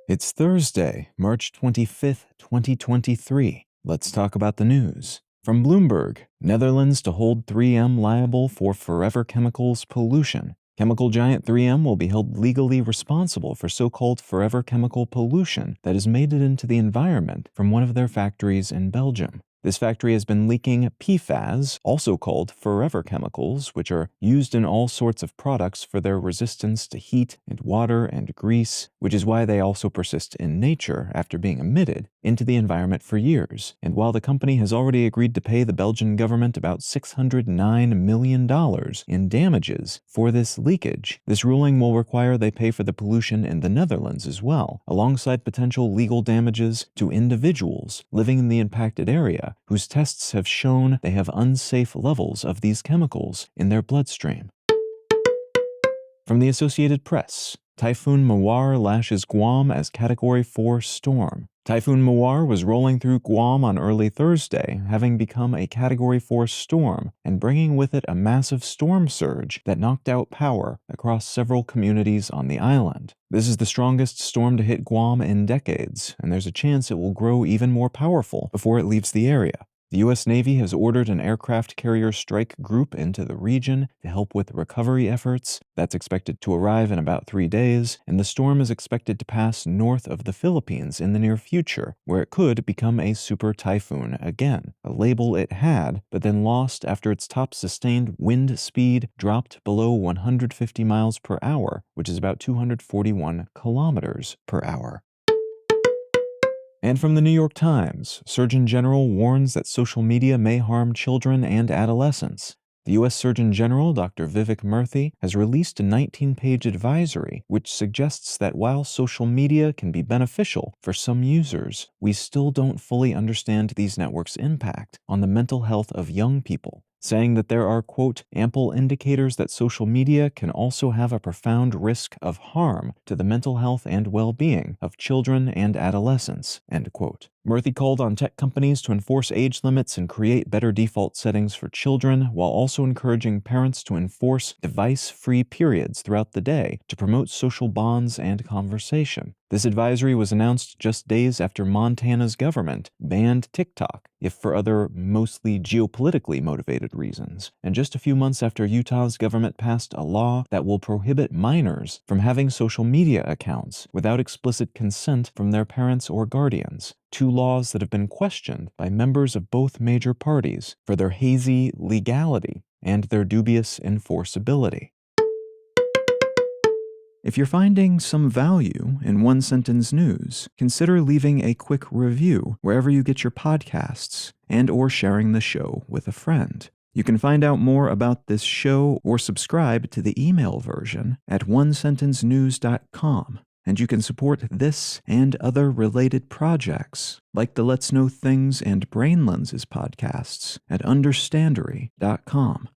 It's Thursday, March 25th, 2023. Let's talk about the news. From Bloomberg, Netherlands to hold 3M liable for Forever Chemicals pollution. Chemical giant 3M will be held legally responsible for so-called forever chemical pollution that has made it into the environment from one of their factories in Belgium. This factory has been leaking PFAS, also called forever chemicals, which are used in all sorts of products for their resistance to heat and water and grease, which is why they also persist in nature after being emitted into the environment for years. And while the company has already agreed to pay the Belgian government about $609 million in damages for this leakage, this ruling will require they pay for the pollution in the Netherlands as well, alongside potential legal damages to individuals living in the impacted area whose tests have shown they have unsafe levels of these chemicals in their bloodstream. From the Associated Press, Typhoon Mawar lashes Guam as Category 4 storm. Typhoon Mawar was rolling through Guam on early Thursday, having become a Category 4 storm and bringing with it a massive storm surge that knocked out power across several communities on the island. This is the strongest storm to hit Guam in decades, and there's a chance it will grow even more powerful before it leaves the area. The U.S. Navy has ordered an aircraft carrier strike group into the region to help with recovery efforts. That's expected to arrive in about 3 days, and the storm is expected to pass north of the Philippines in the near future, where it could become a super typhoon again, a label it had, but then lost after its top sustained wind speed dropped below 150 miles per hour, which is about 241 kilometers per hour. And from the New York Times, Surgeon General warns that social media may harm children and adolescents. The U.S. Surgeon General, Dr. Vivek Murthy, has released a 19-page advisory which suggests that while social media can be beneficial for some users, we still don't fully understand these networks' impact on the mental health of young people, saying that there are, quote, ample indicators that social media can also have a profound risk of harm to the mental health and well-being of children and adolescents, end quote. Murthy called on tech companies to enforce age limits and create better default settings for children, while also encouraging parents to enforce device-free periods throughout the day to promote social bonds and conversation. This advisory was announced just days after Montana's government banned TikTok, if for other mostly geopolitically motivated reasons, and just a few months after Utah's government passed a law that will prohibit minors from having social media accounts without explicit consent from their parents or guardians. Two laws that have been questioned by members of both major parties for their hazy legality and their dubious enforceability. If you're finding some value in One Sentence News, consider leaving a quick review wherever you get your podcasts and/or sharing the show with a friend. You can find out more about this show or subscribe to the email version at onesentencenews.com. And you can support this and other related projects, like the Let's Know Things and Brain Lenses podcasts, at understandery.com.